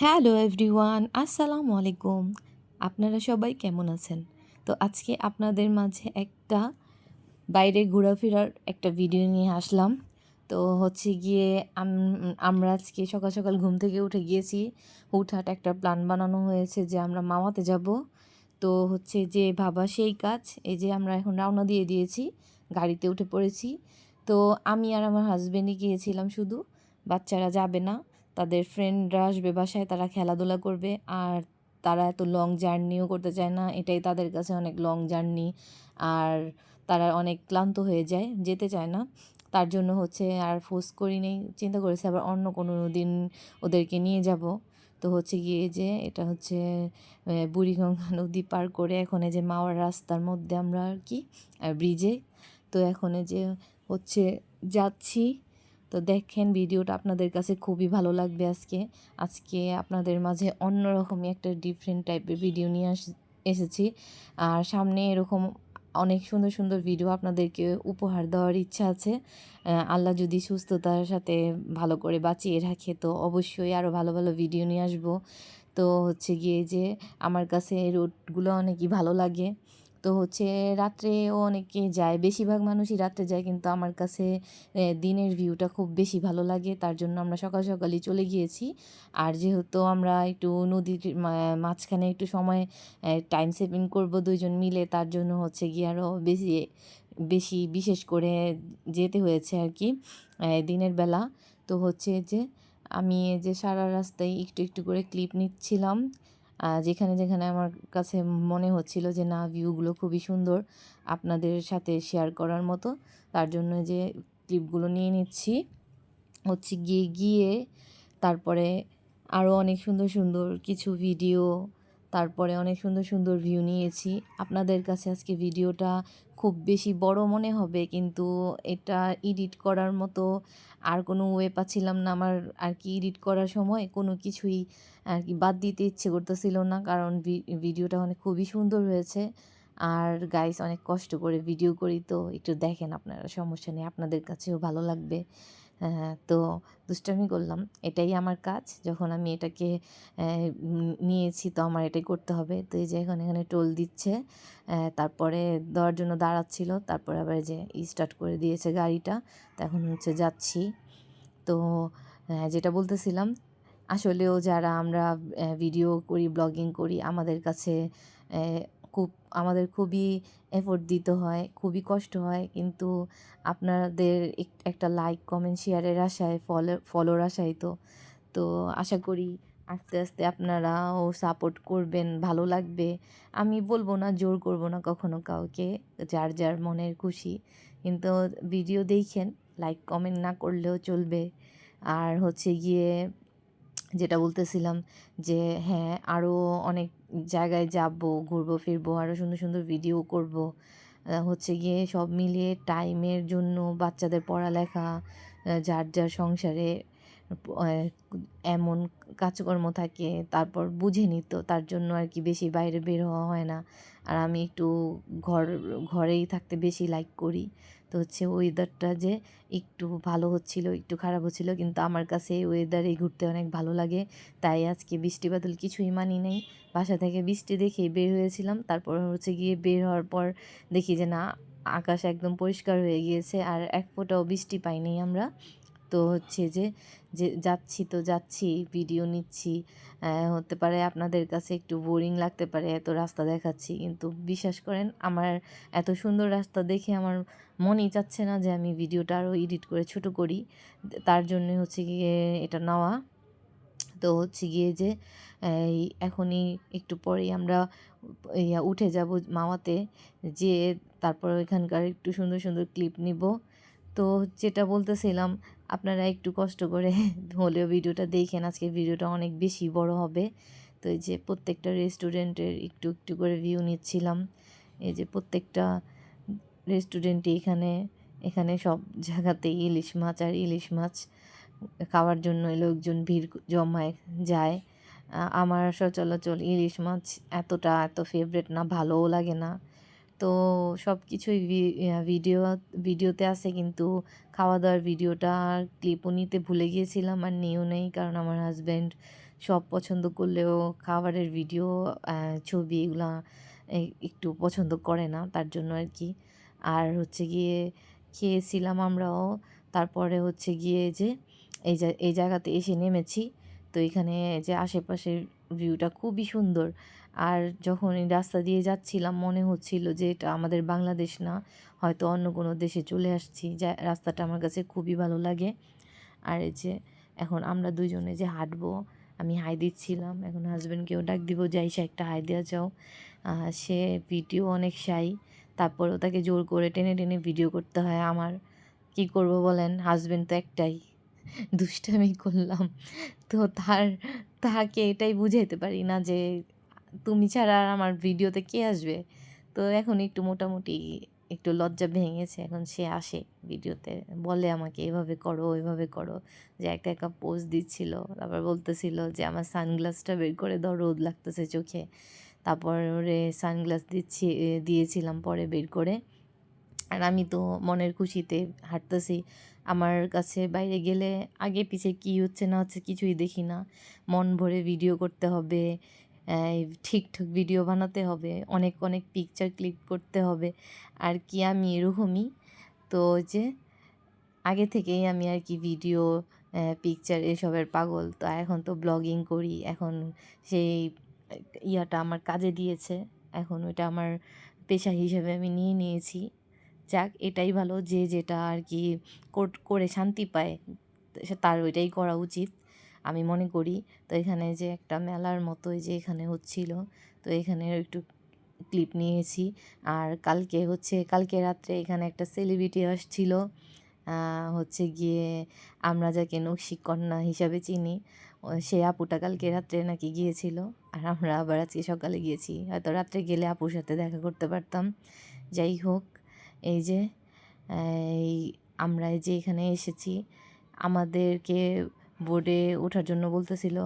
Hello everyone, আসসালামু আলাইকুম। আপনারা সবাই কেমন আছেন? তো আজকে আপনাদের মাঝে একটা বাইরে ঘোরাফেরার একটা ভিডিও নিয়ে আসলাম। তো হচ্ছে গিয়ে আমরা আজকে সকাল সকাল ঘুম থেকে উঠে গিয়েছি। হুটহাট একটা প্ল্যান বানানো হয়েছে যে আমরা মামাতে যাব। তো হচ্ছে যে ভাবা সেই কাজ, এই যে আমরা এখন রওনা দিয়ে দিয়েছি, গাড়িতে উঠে পড়েছি। তো আমি আর আমার হাজবেন্ডই গিয়েছিলাম শুধু, বাচ্চারা যাবে না। তাদের ফ্রেন্ডরা আসবে বাসায়, তারা খেলাধুলা করবে। আর তারা এত লং জার্নিও করতে চায় না, এটাই তাদের কাছে অনেক লং জার্নি। আর তারা অনেক ক্লান্ত হয়ে যায়, যেতে চায় না। তার জন্য হচ্ছে আর ফোর্স করি নেই, চিন্তা করেছি আবার অন্য কোনো দিন ওদেরকে নিয়ে যাব। তো হচ্ছে গিয়ে যে এটা হচ্ছে বুড়িগঙ্গা নদী পার করে এখন এই যে মাওয়ার রাস্তার মধ্যে আমরা আর কি ব্রিজে। তো এখন এই যে হচ্ছে যাচ্ছি। তো দেখেন ভিডিওটা আপনাদের কাছে খুবই ভালো লাগবে। আজকে আজকে আপনাদের মাঝে অন্যরকমই একটা ডিফারেন্ট টাইপের ভিডিও নিয়ে এসেছি। আর সামনে এরকম অনেক সুন্দর সুন্দর ভিডিও আপনাদেরকে উপহার দেওয়ার ইচ্ছা আছে। আল্লাহ যদি সুস্থতার সাথে ভালো করে বাঁচিয়ে রাখে তো অবশ্যই আরও ভালো ভালো ভিডিও নিয়ে আসবো। তো হচ্ছে গিয়ে যে আমার কাছে রোডগুলো অনেকই ভালো লাগে। তো হচ্ছে রাত্রেও অনেকে যায়, বেশিরভাগ মানুষই রাত্রে যায়, কিন্তু আমার কাছে দিনের ভিউটা খুব বেশি ভালো লাগে। তার জন্য আমরা সকাল সকালই চলে গিয়েছি। আর যেহেতু আমরা একটু নদীর মাঝখানে একটু সময় টাইম সেভিং করব দুইজন মিলে, তার জন্য হচ্ছে গিয়ে আরও বেশি বেশি বিশেষ করে যেতে হয়েছে আর কি দিনের বেলা। তো হচ্ছে যে আমি এই যে সারা রাস্তায় একটু একটু করে ক্লিপ নিচ্ছিলাম, যেখানে যেখানে আমার কাছে মনে হচ্ছিল যে না ভিউগুলো খুবই সুন্দর আপনাদের সাথে শেয়ার করার মতো। তার জন্য যে ক্লিপগুলো নিয়ে নিচ্ছি। হচ্ছে গিয়ে গিয়ে তারপরে আরও অনেক সুন্দর সুন্দর কিছু ভিডিও, তারপরে অনেক সুন্দর সুন্দর ভিউ নিয়েছি। আপনাদের কাছে আজকে ভিডিওটা খুব বেশি বড় মনে হবে, কিন্তু এটা এডিট করার মতো আর কোনো ওয়ে পাচ্ছিলাম না। আমার আর কি এডিট করার সময় কোনো কিছুই আর কি বাদ দিতে ইচ্ছে করতেছিল না, কারণ ভিডিওটা অনেক খুবই সুন্দর হয়েছে। আর গাইস অনেক কষ্ট করে ভিডিও করি, তো একটু দেখেন আপনারা, সমস্যা নেই, আপনাদের কাছেও ভালো লাগবে। তো দুষ্টামি করলাম, এটাই আমার কাজ। যখন আমি এটাকে নিয়েছি তো আমার এটাই করতে হবে। তো এই যে এখন এখানে টোল দিচ্ছে, তারপরে দেওয়ার জন্য দাঁড়াচ্ছিল, তারপরে আবার যে স্টার্ট করে দিয়েছে গাড়িটা। তো এখন হচ্ছে যাচ্ছি। তো যেটা বলতেছিলাম, আসলেও যারা আমরা ভিডিও করি, ব্লগিং করি, আমাদের কাছে খুব আমাদের খুবই এফোর্ট দিতে হয়, খুবই কষ্ট হয়, কিন্তু আপনাদের একটা লাইক কমেন্ট শেয়ারের আশায়, ফলোর আশায় তো তো আশা করি আস্তে আস্তে আপনারাও সাপোর্ট করবেন, ভালো লাগবে। আমি বলবো না, জোর করব না কখনো কাউকে, যার যার মনের খুশি। কিন্তু ভিডিও দেখেন, লাইক কমেন্ট না করলেও চলবে। আর হচ্ছে গিয়ে যেটা বলতেছিলাম যে হ্যাঁ, আরও অনেক জায়গায় যাব, ঘুরবো ফিরবো, আরও সুন্দর সুন্দর ভিডিও করব। হচ্ছে গিয়ে সব মিলিয়ে টাইমের জন্য বাচ্চাদের পড়ালেখা, যার যার সংসারে আহ, এমন কাজকর্ম থাকে, তারপর বুঝে নিত, তার জন্য আর কি বেশি বাইরে বের হওয়া হয় না। আর আমি একটু ঘর ঘরেই থাকতে বেশি লাইক করি। তো হচ্ছে ওয়েদারটা যে একটু ভালো হচ্ছিল, একটু খারাপ হচ্ছিল, কিন্তু আমার কাছে এই ওয়েদারে ঘুরতে অনেক ভালো লাগে। তাই আজকে বৃষ্টি বাদল কিছুই মানি নেই, বাসা থেকে বৃষ্টি দেখেই বের হয়েছিলাম। তারপর হচ্ছে গিয়ে বের হওয়ার পর দেখি যে না, আকাশ একদম পরিষ্কার হয়ে গিয়েছে, আর এক ফোঁটাও বৃষ্টি পাইনি আমরা। তো হচ্ছে যে যে যাচ্ছি তো যাচ্ছি, ভিডিও নিচ্ছি। হতে পারে আপনাদের কাছে একটু বোরিং লাগতে পারে, এত রাস্তা দেখাচ্ছি, কিন্তু বিশ্বাস করেন আমার এত সুন্দর রাস্তা দেখে আমার মনই চাচ্ছে না যে আমি ভিডিওটা আরও এডিট করে ছোট করি। তার জন্য হচ্ছে গিয়ে এটা নেওয়া। তো হচ্ছে গিয়ে যে এই এখনই একটু পরেই আমরা উঠে যাব মাওয়াতে, যে তারপর ওইখানকার একটু সুন্দর সুন্দর ক্লিপ নিব। তো যেটা বলতেছিলাম, আপনারা একটু কষ্ট করে হলেও ভিডিওটা দেখেন, আজকে ভিডিওটা অনেক বেশি বড় হবে। তো এই যে প্রত্যেকটা রেস্টুরেন্টের একটু একটু করে ভিউ নিচ্ছিলাম। এই যে প্রত্যেকটা রেস্টুরেন্টে এখানে এখানে সব জায়গাতেই ইলিশ মাছ আর ইলিশ মাছ খাওয়ার জন্য লোকজন ভিড় জমায় যায়। আমার সচরাচর ইলিশ মাছ এত ফেভারেট না, ভালোও লাগে না। তো সব কিছুই ভিডিওতে আছে, কিন্তু খাওয়া দাওয়ার ভিডিওটা ক্লিপও নিতে ভুলে গিয়েছিলাম, আর নিয়েও নেই, কারণ আমার হাজব্যান্ড সব পছন্দ করলেও খাবারের ভিডিও, ছবি এগুলা একটু পছন্দ করে না, তার জন্য আর কি। আর হচ্ছে গিয়ে খেয়েছিলাম আমরাও। তারপরে হচ্ছে গিয়ে যে এই জায়গাতে এসে নেমেছি। তো এখানে যে আশেপাশের ভিউটা খুবই সুন্দর। আর যখন এই রাস্তা দিয়ে যাচ্ছিলাম মনে হচ্ছিল যে এটা আমাদের বাংলাদেশ না, হয়তো অন্য কোনো দেশে চলে আসছি। রাস্তাটা আমার কাছে খুবই ভালো লাগে। আর এই যে এখন আমরা দুজনে যে হাঁটবো, আমি হাই দিচ্ছিলাম, এখন হাজব্যান্ডকেও ডাক দিব যে আইসা একটা হাই দেওয়া যাও। সে ভিডিও অনেক শাই, তারপরেও তাকে জোর করে টেনে টেনে ভিডিও করতে হয় আমার। কি করব বলেন, হাজব্যান্ড তো একটাই, দুষ্টামি করলাম। তো তাকে এটাই বুঝাইতে পারি না যে তুমি ছাড়া আর আমার ভিডিওতে কে আসবে। তো এখন একটু মোটামুটি একটু লজ্জা ভেঙেছে, এখন সে আসে ভিডিওতে, বলে আমাকে এভাবে করো এভাবে করো, যে একা একা পোজ দিচ্ছিল, তারপর বলতেছিল যে আমার সানগ্লাসটা বের করে দাও, রোদ লাগতেছে চোখে। তারপর ওরে সানগ্লাস দিয়েছিলাম পরে বের করে। আর আমি তো মনের খুশিতে হাঁটতেছি। আমার কাছে বাইরে গেলে আগে পিছে কী হচ্ছে না হচ্ছে কিছুই দেখি না। মন ভরে ভিডিও করতে হবে, ঠিকঠাক ভিডিও বানাতে হবে, অনেক অনেক পিকচার ক্লিক করতে হবে। আর কি আমি এরকমই। তো ওই যে আগে থেকেই আমি আর কি ভিডিও, পিকচার এসবের পাগল। তো এখন তো ব্লগিং করি। এখন সেই ইয়াটা আমার কাজে দিয়েছে। এখন ওইটা আমার পেশা হিসেবে আমি নিয়ে নিয়েছি। যাক, এটাই ভালো, যে যেটা আর কি করে শান্তি পায় তার ওইটাই করা উচিত আমি মনে করি। তো এখানে যে একটা মেলার মতো যে এখানে হচ্ছিল, তো এখানে একটু ক্লিপ নিয়েছি। আর কালকে রাত্রে এখানে একটা সেলিব্রিটি আসছিল, হচ্ছে গিয়ে আমরা যাকে নকশিকন্যা হিসাবে চিনি, সে আপুটা কালকে রাত্রে নাকি গিয়েছিল। আর আমরা আবার আজকে সকালে গিয়েছি, হয়তো রাত্রে গেলে আপুর সাথে দেখা করতে পারতাম। যাই হোক, এই যে এই আমরা এই যে এখানে এসেছি, আমাদেরকে বোটে ওঠার জন্য বলতেছিল।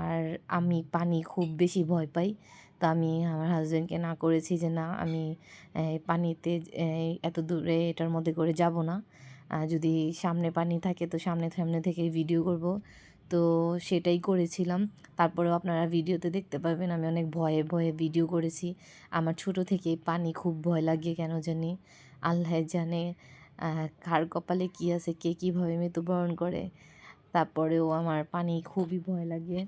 আর আমি পানি খুব বেশি ভয় পাই। তো আমি আমার হাজব্যান্ডকে না করেছি যে না, আমি পানিতে এত দূরে এটার মধ্যে করে যাব না। যদি সামনে পানি থাকে তো সামনে সামনে থেকেই ভিডিও করব। তো সেটাই করেছিলাম। তারপরেও আপনারা ভিডিওতে দেখতে পাবেন আমি অনেক ভয়ে ভয়ে ভিডিও করেছি। আমার ছোট থেকেই পানি খুব ভয় লাগে কেন জানি, আল্লাহ জানে কার কপালে কী আছে, কে কীভাবে মৃত্যুবরণ করে। তারপরেও আমার পানি খুবই ভয় লাগে।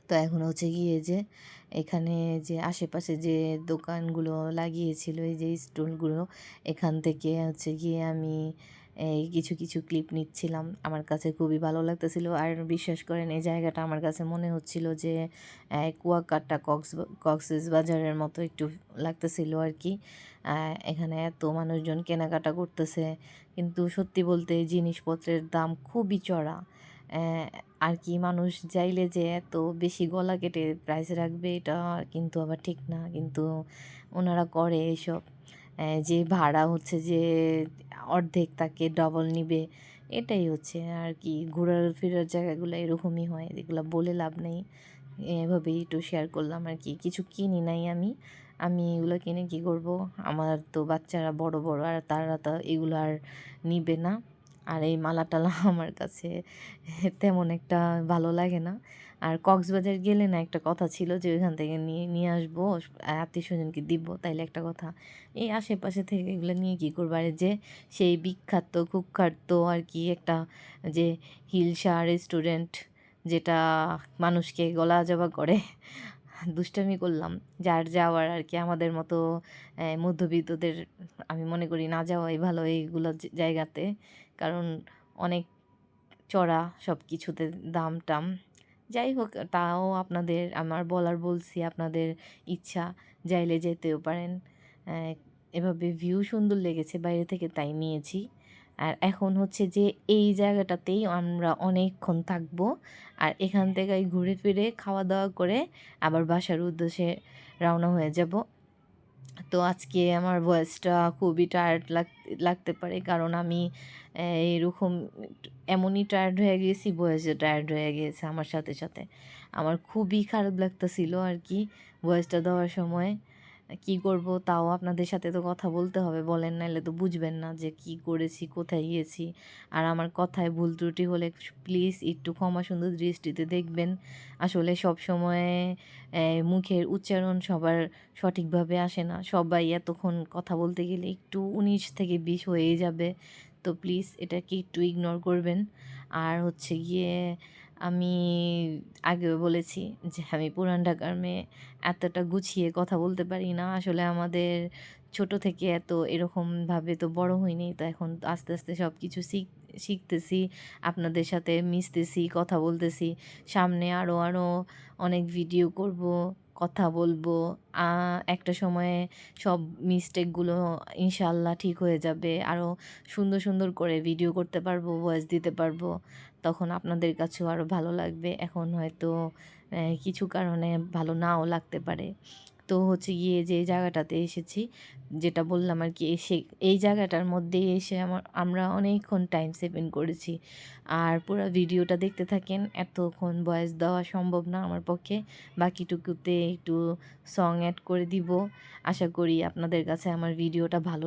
তো এখন হচ্ছে গিয়ে যে এখানে যে আশেপাশে যে দোকানগুলো লাগিয়েছিল, এই যে স্টলগুলো, এখান থেকে হচ্ছে গিয়ে আমি এই কিছু কিছু ক্লিপ নিচ্ছিলাম। আমার কাছে খুবই ভালো লাগতেছিল। আর বিশ্বাস করেন এই জায়গাটা আমার কাছে মনে হচ্ছিল যে কুয়াকাটা কক্সবাজারের মতো একটু লাগতেছিল আর কি। এখানে এত মানুষজন কেনাকাটা করতেছে, কিন্তু সত্যি বলতে জিনিসপত্রের দাম খুবই চড়া। আর কি মানুষ চাইলে যে এত বেশি গলা কেটে প্রাইস রাখবে, এটা কিন্তু আবার ঠিক না, কিন্তু ওনারা করে এসব। যে ভাড়া হচ্ছে যে অর্ধেক তাকে ডবল নিবে, এটাই হচ্ছে আর কি। ঘোরার ফেরার জায়গাগুলো এরকমই হয়, এগুলো বলে লাভ নেই। এভাবেই একটু শেয়ার করলাম আর কি। কিছু কিনি নাই আমি এগুলো কিনে কী করব, আমার তো বাচ্চারা বড় বড়, আর তারা তো এগুলো আর নিবে না। আর এই মালা টালা আমার কাছে তেমন একটা ভালো লাগে না। আর কক্সবাজার গেলে না একটা কথা ছিল যে ওইখান থেকে নিয়ে নিয়ে আসবো, আত্মীয় স্বজনকে দিব, তাইলে একটা কথা। এই আশেপাশে থেকে এগুলো নিয়ে কী করবো। আর যে সেই বিখ্যাত কুখ্যাত আর কি একটা যে হিলসা রেস্টুরেন্ট, যেটা মানুষকে গলা জবা করে, দুষ্টামি করলাম। যার যাওয়ার আর কি, আমাদের মতো মধ্যবিত্তদের আমি মনে করি না যাওয়াই ভালো এইগুলো জায়গাতে, কারণ অনেক চড়া সব কিছুতে দাম টাম। যাই হোক, তাও আপনাদের আমার বলছি, আপনাদের ইচ্ছা, যাইলে যেতেও পারেন। এভাবে ভিউ সুন্দর লেগেছে বাইরে থেকে, তাই নিয়েছি। আর এখন হচ্ছে যে এই জায়গাটাতেই আমরা অনেকক্ষণ থাকবো। আর এখান থেকে ঘুরে ফিরে খাওয়া দাওয়া করে আবার বাসার উদ্দেশ্যে রওনা হয়ে যাব। তো আজকে আমার ভয়েসটা খুবই টায়ার্ড লাগতে পারে, কারণ আমি এরকম এমনই টায়ার্ড হয়ে গিয়েছি, ভয়েসে টায়ার্ড হয়ে গিয়েছে আমার সাথে সাথে। আমার খুবই খারাপ লাগতেছিল আর কি ভয়েসটা দেওয়ার সময়। কি করব তাও আপনাদের সাথে তো কথা বলতে হবে, বলেন, নাইলে তো বুঝবেন না যে কি করেছি, কোথায় গিয়েছি। আর আমার কথায় ভুল ত্রুটি হলে প্লিজ একটু ক্ষমা সুন্দর দৃষ্টিতে দেখবেন। আসলে সব সময় মুখের উচ্চারণ সবার সঠিকভাবে আসে না, সবাই এতক্ষণ কথা বলতে গেলে একটু 19 থেকে 20 হয়েই যাবে। তো প্লিজ এটাকে একটু ইগনোর করবেন। আর হচ্ছে গিয়ে আমি আগেও বলেছি যে আমি পুরান ঢাকার মেয়ে, এতটা গুছিয়ে কথা বলতে পারি না। আসলে আমাদের ছোট থেকে এত এরকমভাবে তো বড় হইনি, তো এখন তো আস্তে আস্তে সব কিছু শিখতেছি, আপনাদের সাথে মিশতেছি, কথা বলতেছি। সামনে আরও আরও অনেক ভিডিও করব, কথা বলবো। একটা সময়ে সব মিস্টেকগুলো ইনশাআল্লাহ ঠিক হয়ে যাবে, আরও সুন্দর সুন্দর করে ভিডিও করতে পারবো, ভয়েস দিতে পারবো। তখন আপনাদের কাছেও আরও ভালো লাগবে। এখন হয়তো কিছু কারণে ভালো নাও লাগতে পারে। তো হচ্ছে গিয়ে যে জায়গাটাতে এসেছি, যেটা বললাম আর কি, এই জায়গাটার মধ্যেই এসে আমরা অনেকক্ষণ টাইম স্পেন্ড করেছি। আর পুরো ভিডিওটা দেখতে থাকেন, এতক্ষণ ভয়েস দেওয়া সম্ভব না আমার পক্ষে, বাকিটুকুতে একটু সং অ্যাড করে দিব। আশা করি আপনাদের কাছে আমার ভিডিওটা ভালো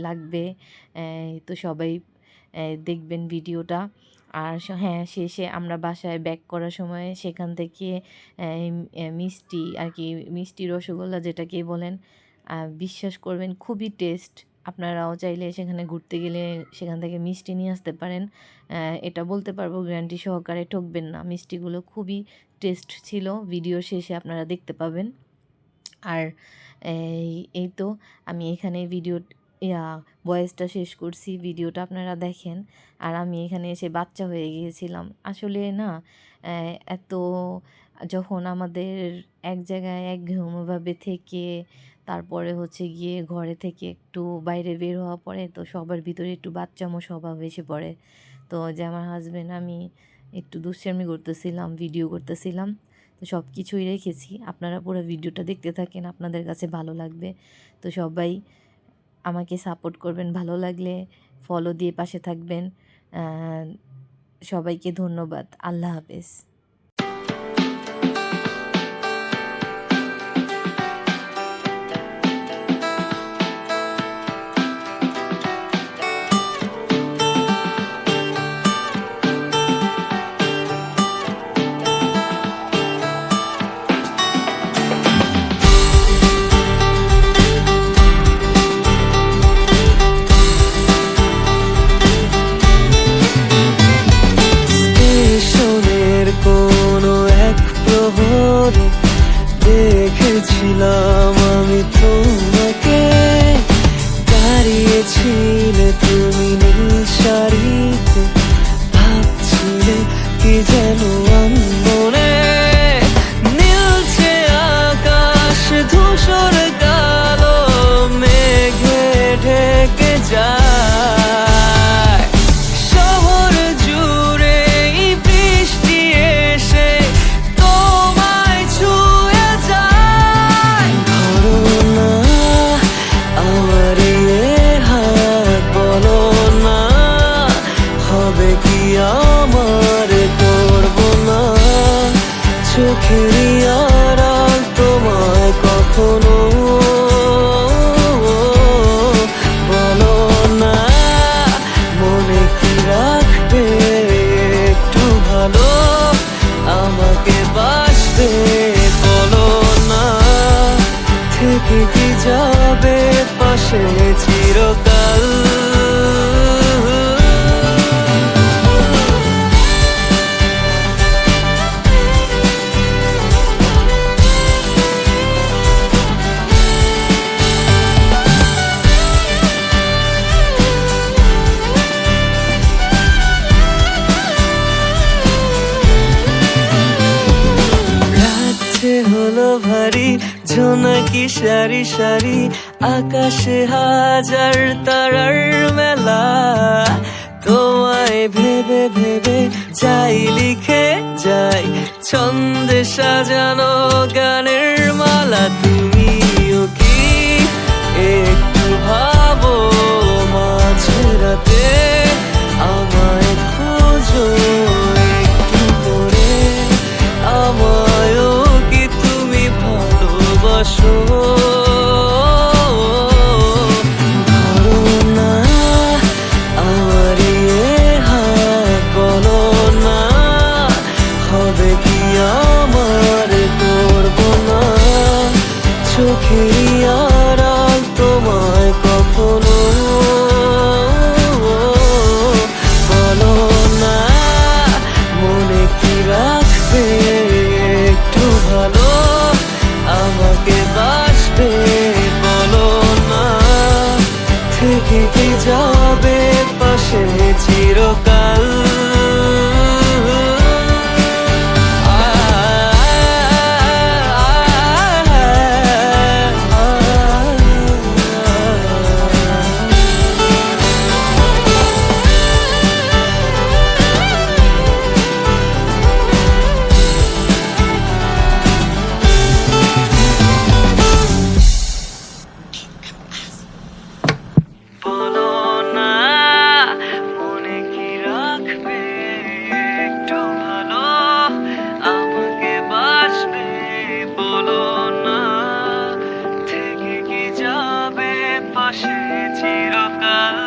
লাগবে। তো সবাই দেখবেন ভিডিওটা। আর হ্যাঁ, শেষে আমরা বাসায় ব্যাক করার সময় সেখান থেকে মিষ্টি আর কি, মিষ্টি রসগোল্লা যেটাকে বলেন, বিশ্বাস করবেন খুবই টেস্ট। আপনারাও চাইলে সেখানে ঘুরতে গেলে সেখান থেকে মিষ্টি নিয়ে আসতে পারেন। এটা বলতে পারবো গ্যারান্টি সহকারে, ঠকবেন না। মিষ্টিগুলো খুবই টেস্ট ছিল, ভিডিও শেষে আপনারা দেখতে পাবেন। আর এই তো আমি এখানে ভয়েসটা শেষ করছি, ভিডিওটা আপনারা দেখেন। আর আমি এখানে এসে বাচ্চা হয়ে গিয়েছিলাম আসলে না। এত যখন আমাদের এক জায়গায় একঘেয়েমিভাবে থেকে তারপরে হচ্ছে গিয়ে ঘরে থেকে একটু বাইরে বের হওয়া পড়ে, তো সবার ভিতরে একটু বাচ্চামো স্বভাব এসে পড়ে। তো যে আমার হাজব্যান্ড, আমি একটু দুষ্টামি করতেছিলাম, ভিডিও করতেছিলাম। তো সব কিছুই রেখেছি, আপনারা পুরো ভিডিওটা দেখতে থাকেন, আপনাদের কাছে ভালো লাগবে। তো সবাই আমাকে সাপোর্ট করবেন, ভালো লাগলে ফলো দিয়ে পাশে থাকবেন। সবাইকে ধন্যবাদ, আল্লাহ হাফেজ। দেখেছিলাম আমি তোমাকে, দাঁড়িয়েছিলে তুমি নীল শাড়িতে, ভাবছিলে কি যেন মনে, নীলছে আকাশ ধূসর কালো মেঘে ঢেকে যায়, শহর জুড়ে বৃষ্টি এসে তোমায় ছুঁয়ে যায়। ধরো না আমার হাত, বলো না হবে কি আমার, করবো না চোখেরই আড়াল তোমায় কখনো, বলো না মনে কি রাখবে একটু ভালো, আমাকে বাসবে, বলো না থেকে কি যাবে পাশে চিরকাল। হলো ভারী জোনাকি সারি সারি, আকাশে হাজার তারার মেলা, তোমায় ভেবে ভেবে যাই লিখে যাই ছন্দে সাজানো গানের মালা। তুমিও কি একটু ভাবো মাঝরাতে আমায় খোঁজো একটু করে, আমায়ও কি তুমি ভালোবাসো। আমাকে বাসবে বলো না, থেকে কি যাবে পাশে চিরকাল। বলো না মনে কি রাখবে একটু ভালো, আমাকে বাসবে বলো না, থেকে কি যাবে পাশে চিরকাল।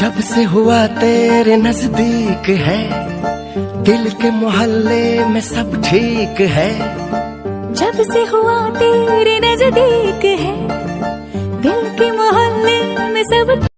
जब से हुआ तेरे नजदीक है, दिल के मोहल्ले में सब ठीक है। जब से हुआ तेरे नजदीक है, दिल के मोहल्ले में सब